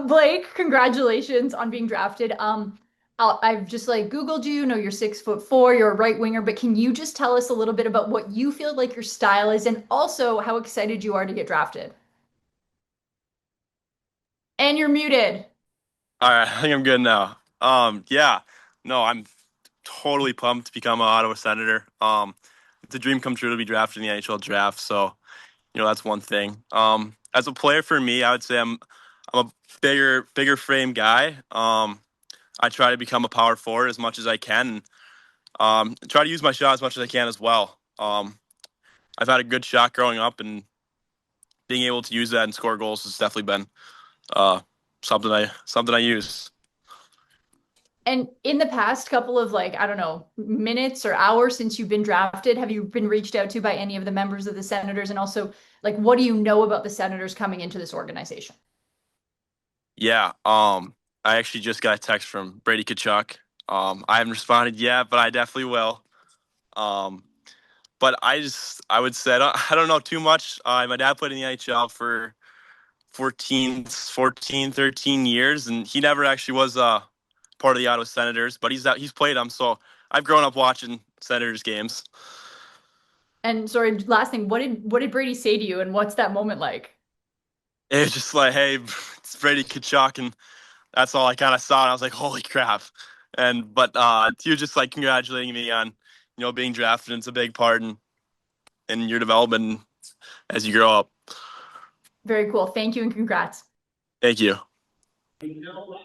Blake, congratulations on being drafted. I've just like Googled you, know you're 6'4", you're a right winger, but can you just tell us a little bit about what you feel like your style is and also how excited you are to get drafted? And you're muted. All right, I think I'm good now. Yeah, no, I'm totally pumped to become an Ottawa Senator. It's a dream come true to be drafted in the NHL Draft, so that's one thing. As a player for me, I would say I'm a bigger frame guy. I try to become a power forward as much as I can. Try to use my shot as much as I can as well. I've had a good shot growing up, and being able to use that and score goals has definitely been uh, something I use. And in the past couple of like, I don't know, minutes or hours since you've been drafted, have you been reached out to by any of the members of the Senators? And also, like, what do you know about the Senators coming into this organization? Yeah, I actually just got a text from Brady Kachuk. I haven't responded yet, but I definitely will. Um, but I would say I don't know too much. My dad played in the NHL for 13 years, and he never actually was part of the Ottawa Senators, but he's played them, so I've grown up watching Senators games. And sorry, last thing, what did Brady say to you, and what's that moment like? It was just like, hey, it's Brady Kachuk, and that's all I kind of saw, and I was like, holy crap. But he was just like congratulating me on being drafted. And it's a big part in your development as you grow up. Very cool. Thank you and congrats. Thank you.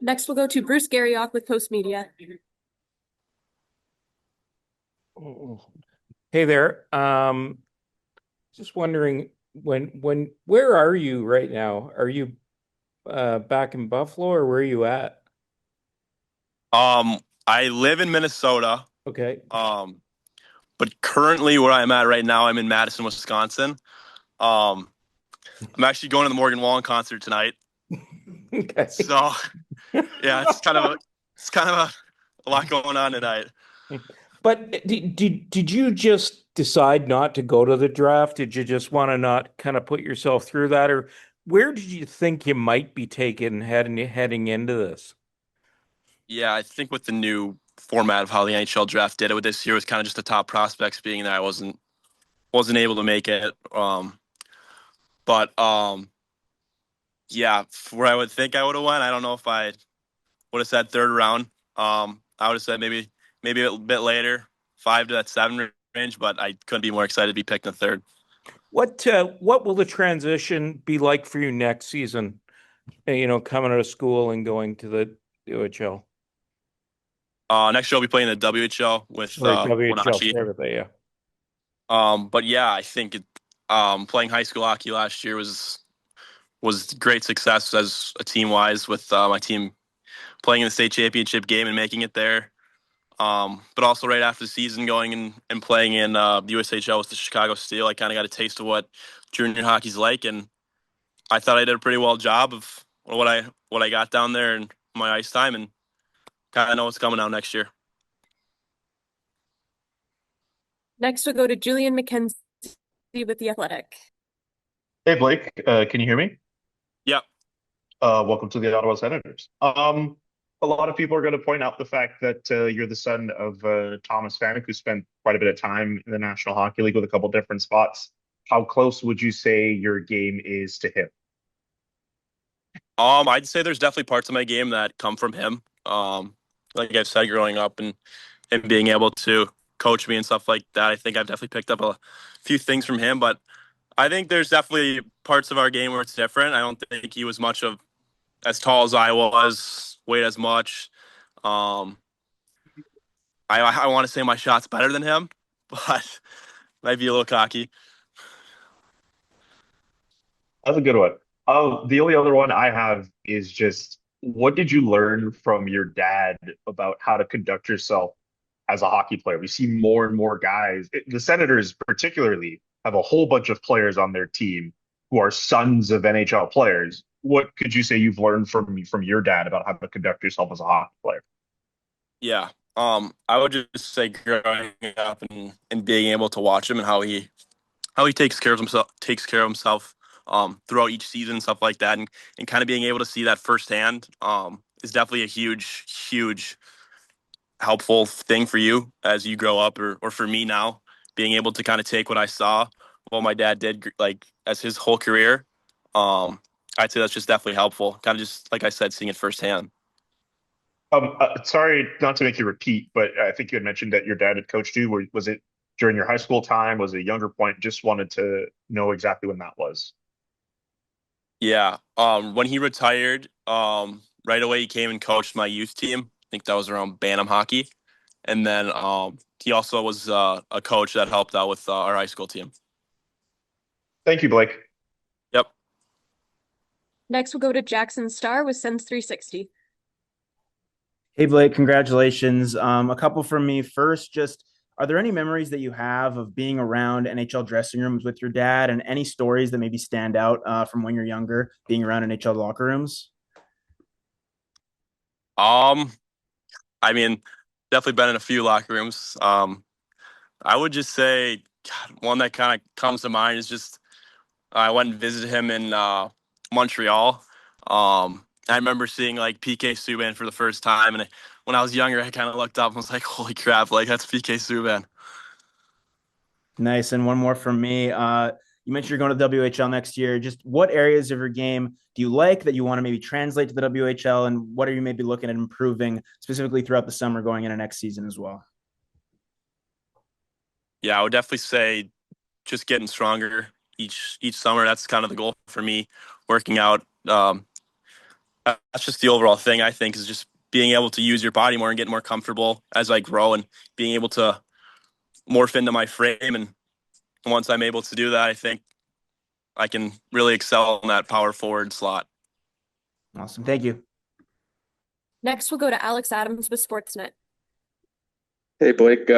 Next, we'll go to Bruce Garriock with Post Media. Hey there. Just wondering where are you right now? Are you back in Buffalo or where are you at? I live in Minnesota. Okay. Um, but currently where I'm at right now, I'm in Madison, Wisconsin. Um, I'm actually going to the Morgan Wallen concert tonight. Okay. So yeah, it's kind of a lot going on tonight. But did you just decide not to go to the draft? Did you just want to not kind of put yourself through that, or where did you think you might be taken heading into this? Yeah, I think with the new format of how the NHL draft did it with this year was kind of just the top prospects being there. I wasn't able to make it. But yeah, where I would think I would have went, I don't know if I would have said third round. I would have said maybe a bit later, 5 to that 7 range. But I couldn't be more excited to be picked in the third. What will the transition be like for you next season? Coming out of school and going to the OHL. Next year I'll be playing the WHL with Sorry, WHL. Wenatchee. Sorry about that. Yeah. But yeah, I think playing high school hockey last year was great success as a team wise with my team playing in the state championship game and making it there. But also right after the season going and playing in the USHL with the Chicago Steel, I kind of got a taste of what junior hockey's like, and I thought I did a pretty well job of what I got down there and my ice time, and kind of know what's coming out next year. Next, we'll go to Julian McKenzie with The Athletic. Hey Blake, can you hear me? Yeah. Welcome to the Ottawa Senators. A lot of people are going to point out the fact that you're the son of Thomas Vanek, who spent quite a bit of time in the National Hockey League with a couple different spots. How close would you say your game is to him? I'd say there's definitely parts of my game that come from him. Like I've said, growing up and being able to coach me and stuff like that, I think I've definitely picked up a few things from him. But I think there's definitely parts of our game where it's different. I don't think he was much of as tall as I was, weighed as much. Um, I want to say my shot's better than him, but might be a little cocky. That's a good one. The only other one I have is just what did you learn from your dad about how to conduct yourself as a hockey player? We see more and more guys, the Senators particularly, have a whole bunch of players on their team who are sons of NHL players. What could you say you've learned from your dad about how to conduct yourself as a hockey player? Yeah. I would just say growing up and being able to watch him and how he takes care of himself throughout each season, stuff like that, and kind of being able to see that firsthand is definitely a huge helpful thing for you as you grow up, or for me now, being able to kind of take what I saw, what my dad did, like as his whole career. Um, I'd say that's just definitely helpful. Kind of just like I said, seeing it firsthand. Sorry not to make you repeat, but I think you had mentioned that your dad had coached you. Was it during your high school time? Was it a younger point? Just wanted to know exactly when that was. Yeah. When he retired, right away he came and coached my youth team. I think that was around Bantam hockey, and then he also was a coach that helped out with our high school team. Thank you, Blake. Yep. Next, we'll go to Jackson Starr with Sens 360. Hey Blake, congratulations. A couple from me. First, just are there any memories that you have of being around NHL dressing rooms with your dad, and any stories that maybe stand out from when you're younger, being around NHL locker rooms? Um, I mean, definitely been in a few locker rooms. I would just say God, one that kind of comes to mind is just I went and visited him in Montreal. I remember seeing like PK Subban for the first time, and when I was younger, I kind of looked up and was like, "Holy crap! Like that's PK Subban." Nice. And one more from me. You mentioned you're going to WHL next year. Just what areas of your game do you like that you want to maybe translate to the WHL, and what are you maybe looking at improving specifically throughout the summer going into next season as well? Yeah, I would definitely say just getting stronger each summer. That's kind of the goal for me. Working out. That's just the overall thing. I think is just being able to use your body more and get more comfortable as I grow, and being able to morph into my frame. And once I'm able to do that, I think I can really excel in that power forward slot. Awesome. Thank you. Next, we'll go to Alex Adams with Sportsnet. Hey Blake,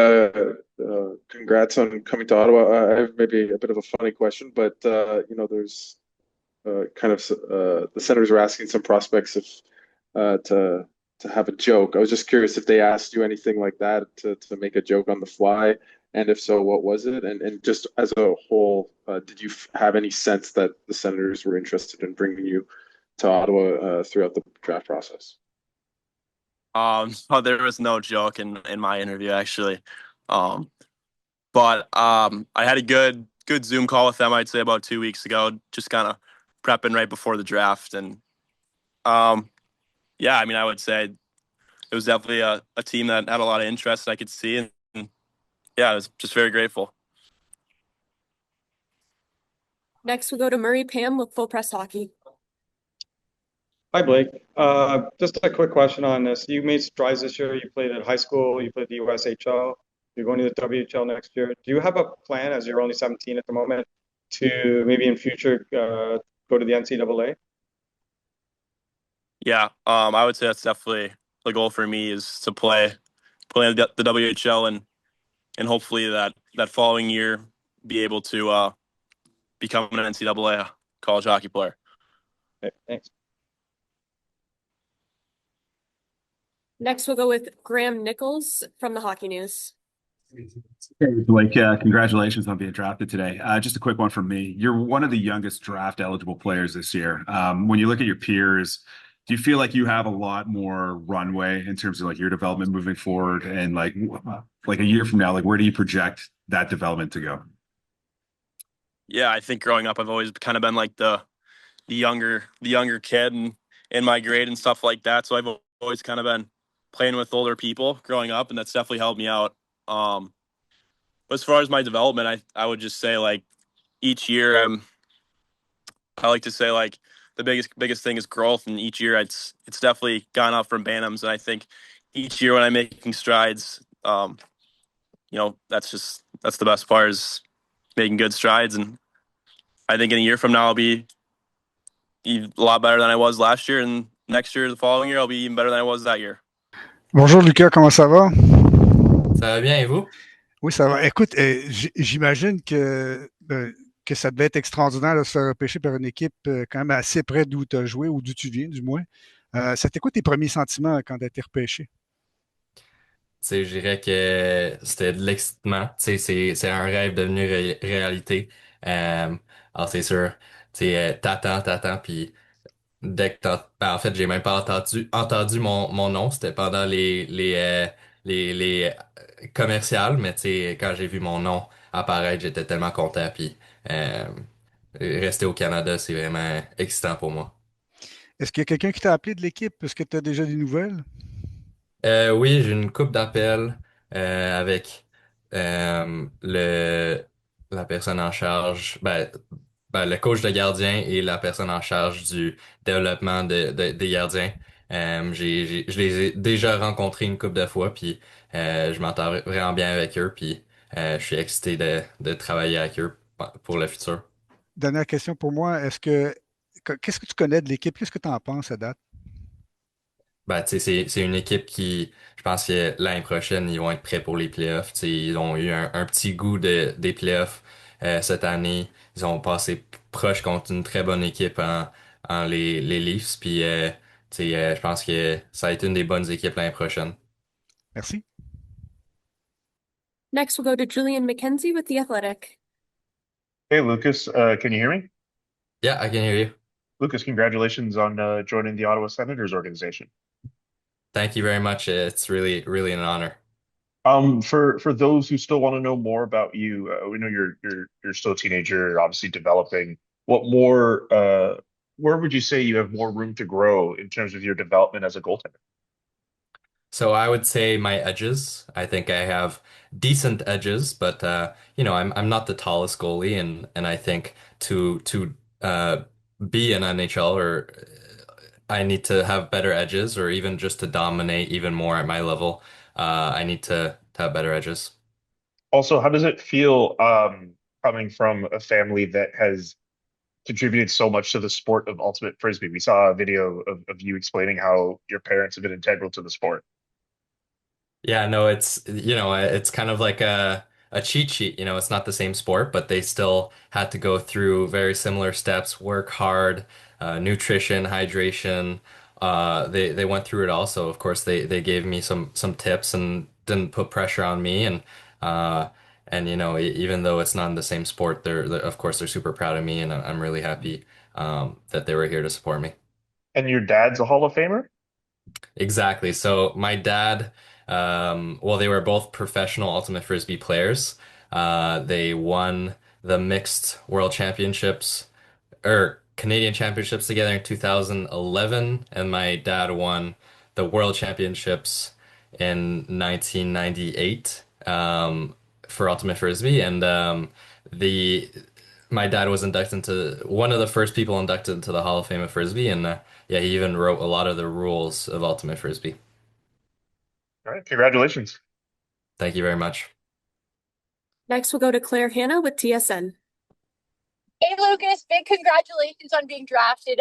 congrats on coming to Ottawa. I have maybe a bit of a funny question, but there's the Senators were asking some prospects if to have a joke. I was just curious if they asked you anything like that to make a joke on the fly, and if so, what was it? And just as a whole, did you have any sense that the Senators were interested in bringing you to Ottawa throughout the draft process? Oh, there was no joke in my interview actually. Um, but I had a good Zoom call with them. I'd say about 2 weeks ago, just kind of prepping right before the draft, and um, yeah, I mean, I would say it was definitely a team that had a lot of interest I could see, and yeah, I was just very grateful. Next, we'll go to Murray Pam with Full Press Hockey. Hi, Blake. Just a quick question on this. You made strides this year. You played at high school. You played the USHL. You're going to the WHL next year. Do you have a plan, as you're only 17 at the moment, to maybe in future go to the NCAA? Yeah, I would say that's definitely the goal for me is to play the WHL, and hopefully that following year be able to become an NCAA college hockey player. Okay, thanks. Next, we'll go with Graham Nichols from the Hockey News. Hey, Blake, congratulations on being drafted today. Just a quick one from me. You're one of the youngest draft eligible players this year. When you look at your peers, do you feel like you have a lot more runway in terms of like your development moving forward, and like a year from now, like where do you project that development to go? Yeah, I think growing up, I've always kind of been like the younger kid and in my grade and stuff like that. So I've always kind of been playing with older people growing up, and that's definitely helped me out. But as far as my development, I would just say like each year I like to say like the biggest thing is growth, and each year it's definitely gone up from Bantams, and I think each year when I'm making strides, that's the best part is making good strides, and I think in a year from now I'll be a lot better than I was last year, and next year, the following year, I'll be even better than I was that year. Bonjour Lucas, comment ça va? Ça va bien et vous? Oui, ça va. Écoute, j'imagine que ça devait être extraordinaire de se faire repêcher par une équipe quand même assez près d'où tu as joué ou d'où tu viens, du moins. C'était quoi tes premiers sentiments quand tu as été repêché? Tu sais, je dirais que c'était de l'excitement. Tu sais, c'est un rêve devenu réalité. Alors c'est sûr. Tu t'attends, puis dès que ben, en fait, j'ai même pas entendu mon nom, c'était pendant les commerciales, mais tu sais, quand j'ai vu mon nom apparaître, j'étais tellement content, puis euh, rester au Canada, c'est vraiment excitant pour moi. Est-ce qu'il y a quelqu'un qui t'a appelé de l'équipe? Est-ce que tu as déjà des nouvelles? Oui, j'ai une coupe d'appels avec la personne en charge, le coach de gardien et la personne en charge du développement des gardiens. Je les ai déjà rencontrés une couple de fois, puis je m'entends vraiment bien avec eux, puis je suis excité de travailler avec eux pour le futur. Dernière question pour moi. Qu'est-ce que tu connais de l'équipe? Qu'est-ce que tu en penses à date? Ben, tu sais, c'est une équipe qui, je pense que l'année prochaine, ils vont être prêts pour les playoffs. Tu sais, ils ont eu un petit goût des playoffs cette année. Ils ont passé proche contre une très bonne équipe en les Leafs. Puis, tu sais, je pense que ça va être une des bonnes équipes l'année prochaine. Merci. Next, we'll go to Julian McKenzie with The Athletic. Hey, Lucas, can you hear me? Yeah, I can hear you. Lucas, congratulations on joining the Ottawa Senators organization. Thank you very much. It's really, really an honor. For those who still want to know more about you, we know you're still a teenager, you're obviously developing. What more, where would you say you have more room to grow in terms of your development as a goaltender? So I would say my edges. I think I have decent edges, but I'm not the tallest goalie, and I think to be an NHL or I need to have better edges, or even just to dominate even more at my level. I need to have better edges. Also, how does it feel coming from a family that has contributed so much to the sport of ultimate frisbee? We saw a video of you explaining how your parents have been integral to the sport. Yeah, no, it's kind of like a cheat sheet. It's not the same sport, but they still had to go through very similar steps, work hard, nutrition, hydration. They went through it all. So of course they gave me some tips and didn't put pressure on me. Uh, and even though it's not in the same sport, they're of course they're super proud of me, and I'm really happy that they were here to support me. And your dad's a Hall of Famer? Exactly. So my dad, well, they were both professional ultimate frisbee players. They won the mixed world championships or Canadian championships together in 2011, and my dad won the world championships in 1998 for ultimate frisbee, and the my dad was inducted into one of the first people inducted into the Hall of Fame of Frisbee, and yeah, he even wrote a lot of the rules of Ultimate Frisbee. All right, congratulations. Thank you very much. Next, we'll go to Claire Hanna with TSN. Hey Lucas, big congratulations on being drafted.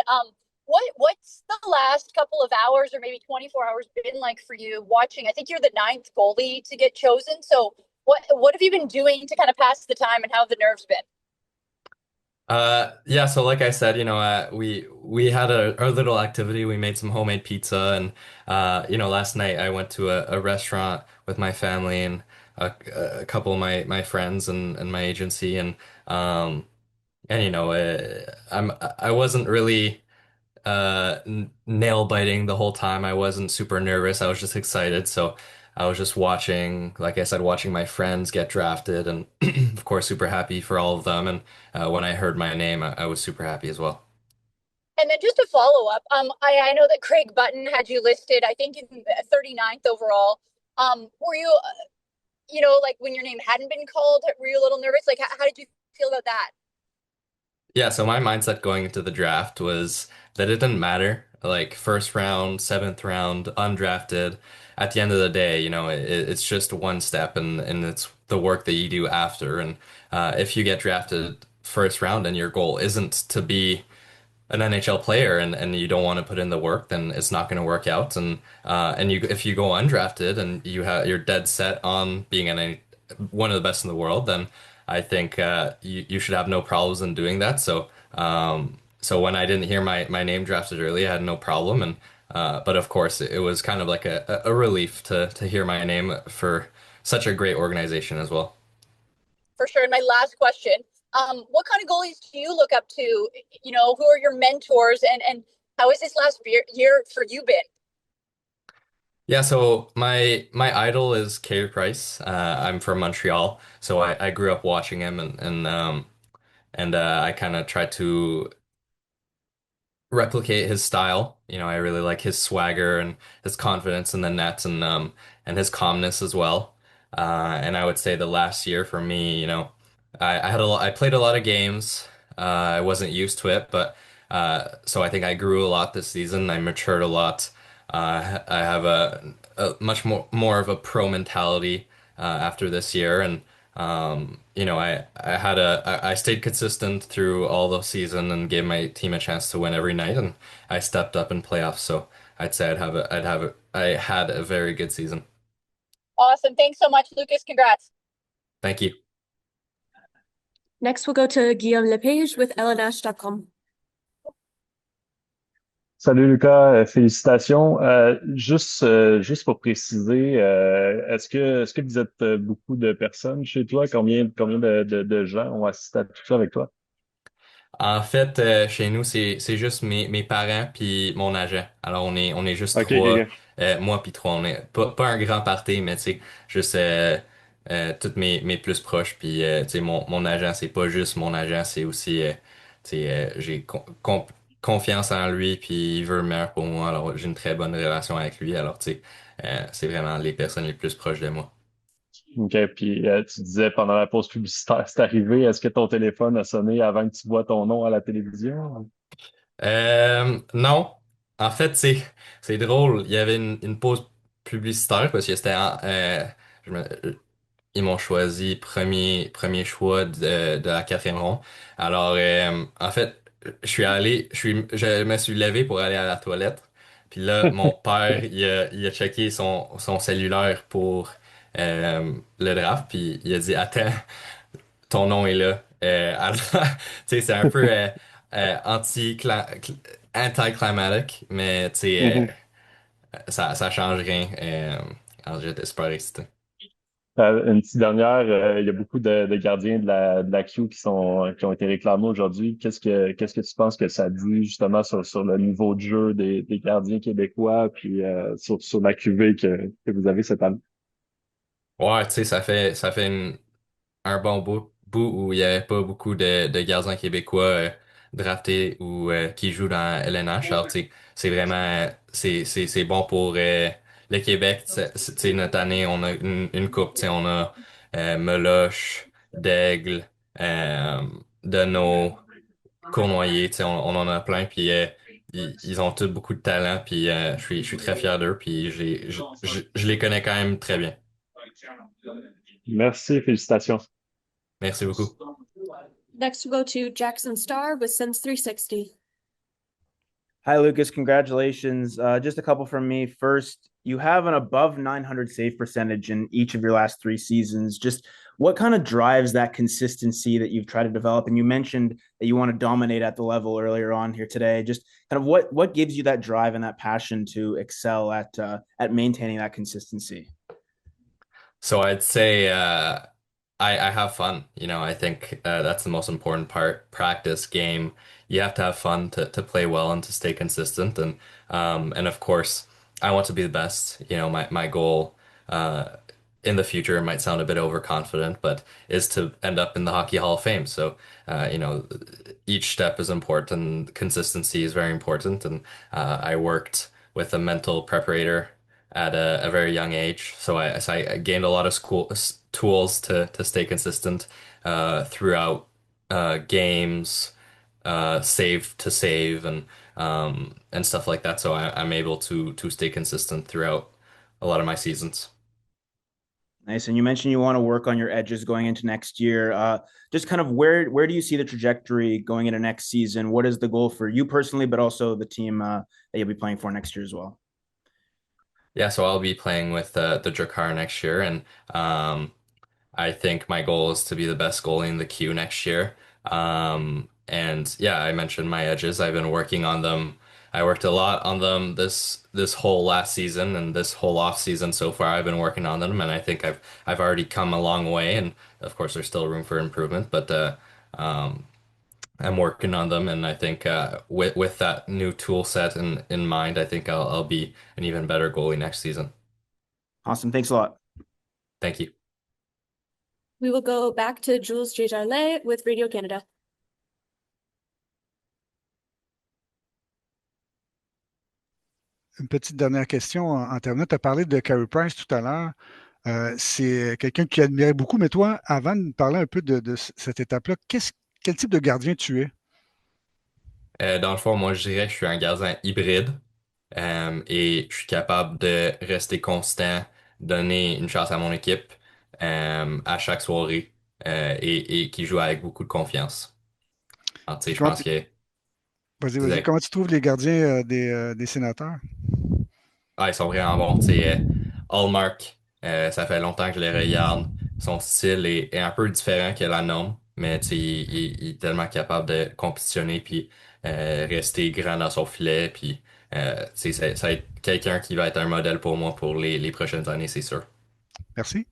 What's the last couple of hours or maybe 24 hours been like for you watching? I think you're the ninth goalie to get chosen. So what have you been doing to kind of pass the time, and how have the nerves been? Yeah, so like I said, we had our little activity. We made some homemade pizza, and last night I went to a restaurant with my family and a couple of my friends and my agency, and I wasn't really nail biting the whole time. I wasn't super nervous. I was just excited. So I was just watching, like I said, watching my friends get drafted, and of course, super happy for all of them. And when I heard my name, I was super happy as well. And then just to follow up, I know that Craig Button had you listed, I think in 39th overall. Were you, like when your name hadn't been called, were you a little nervous? Like, how did you feel about that? Yeah, so my mindset going into the draft was that it didn't matter. Like first round, seventh round, undrafted. At the end of the day, it's just one step, and it's the work that you do after. And if you get drafted first round and your goal isn't to be an NHL player and you don't want to put in the work, then it's not going to work out. And if you go undrafted and you're dead set on being one of the best in the world, then I think you should have no problems in doing that. So when I didn't hear my name drafted early, I had no problem. But of course, it was kind of like a relief to hear my name for such a great organization as well. For sure. And my last question, What kind of goalies do you look up to? You know, who are your mentors, and how has this last year for you been? Yeah, so my idol is Carey Price. I'm from Montreal, so I grew up watching him and I kind of tried to replicate his style. You know, I really like his swagger and his confidence in the net and his calmness as well. And I would say the last year for me, you know, I played a lot of games. I wasn't used to it, but so I think I grew a lot this season. I matured a lot. I have a much more of a pro mentality after this year, and you know, I stayed consistent through all the season and gave my team a chance to win every night, and I stepped up in playoffs. So I'd say I had a very good season. Awesome. Thanks so much, Lucas. Congrats. Thank you. Next, we'll go to Guillaume Lepage with lnh.com. Salut Lucas, félicitations. Juste pour préciser, est-ce que vous êtes beaucoup de personnes chez toi? Combien de gens ont assisté à tout ça avec toi? En fait, chez nous, c'est juste mes parents puis mon agent. Alors, on est juste OK, OK, trois, OK. moi puis trois. On est pas un grand party, mais tu sais, juste toutes mes plus proches. Puis, tu sais, mon agent, c'est pas juste mon agent, c'est aussi, tu sais, j'ai confiance en lui puis il veut le meilleur pour moi. Alors, j'ai une très bonne relation avec lui. Alors, tu sais, c'est vraiment les personnes les plus proches de moi. OK, puis tu disais pendant la pause publicitaire, c'est arrivé, est-ce que ton téléphone a sonné avant que tu vois ton nom à la télévision? Non, en fait, c'est drôle. Il y avait une pause publicitaire parce que je me- ils m'ont choisi premier choix de la quatrième ronde. Alors, en fait, je me suis levé pour aller à la toilette. Puis là, mon père, il a checké son cellulaire pour le draft. Puis il a dit, attends, ton nom est là. Alors, tu sais, c'est un peu anticlimatique, mais tu sais, Mhm. ça change rien. Alors, j'étais super excité. Une petite dernière, il y a beaucoup de gardiens de la Q qui ont été réclamés aujourd'hui. Qu'est-ce que tu penses que ça dit justement sur le niveau de jeu des gardiens québécois, puis sur la QV que vous avez cette année? Ouais, tu sais, ça fait un bon bout où il n'y avait pas beaucoup de gardiens québécois draftés ou qui jouent dans LNH. Alors, tu sais, c'est vraiment, c'est bon pour le Québec. Tu sais, notre année, on a une coupe, tu sais, on a Meloche, Daigle, euh, Deneau, Cournoyer, tu sais, on en a plein, puis ils ont tous beaucoup de talent, puis je suis très fier d'eux, puis je les connais quand même très bien. Merci, félicitations. Merci beaucoup. Next, we'll go to Jackson Starr with Sens 360. Hi, Lucas. Congratulations. Just a couple from me. First, you have an above 900 save percentage in each of your last three seasons. Just what kind of drives that consistency that you've tried to develop? And you mentioned that you want to dominate at the level earlier on here today. Just kind of what gives you that drive and that passion to excel at maintaining that consistency? So I'd say I have fun. You know, I think that's the most important part. Practice, game. You have to have fun to play well and to stay consistent. And of course, I want to be the best. You know, my goal uh, in the future might sound a bit overconfident, but is to end up in the Hockey Hall of Fame. So, you know, each step is important. Consistency is very important. And I worked with a mental preparator at a very young age. So I gained a lot of tools to stay consistent throughout games, save to save, and stuff like that. So I'm able to stay consistent throughout a lot of my seasons. Nice. And you mentioned you want to work on your edges going into next year. Just kind of where do you see the trajectory going into next season? What is the goal for you personally, but also the team that you'll be playing for next year as well? Yeah, so I'll be playing with the Drakkar next year, and I think my goal is to be the best goalie in the queue next year. And yeah, I mentioned my edges. I've been working on them. I worked a lot on them this whole last season and this whole off season so far. I've been working on them, and I think I've already come a long way. And of course, there's still room for improvement, but Um, I'm working on them, and I think with that new tool set in mind, I think I'll be an even better goalie next season. Awesome. Thanks a lot. Thank you. We will go back to Jules Desjardins with Radio Canada. Une petite dernière question en terminant. Tu as parlé de Carey Price tout à l'heure. C'est quelqu'un que tu admirais beaucoup, mais toi, avant de parler un peu de cette étape-là, quel type de gardien tu es? Dans le fond, moi, je dirais que je suis un gardien hybride et je suis capable de rester constant, donner une chance à mon équipe à chaque soirée et qui joue avec beaucoup de confiance. Alors, tu sais, Puis je pense que vas-y. Comment tu trouves les gardiens des sénateurs? ils sont vraiment bons. Tu sais, Hallmark, ça fait longtemps que je les regarde. Son style est un peu différent que la norme, mais tu sais, il est tellement capable de compétitionner puis rester grand dans son filet. Puis, tu sais, ça va être quelqu'un qui va être un modèle pour moi pour les prochaines années, c'est sûr. Merci.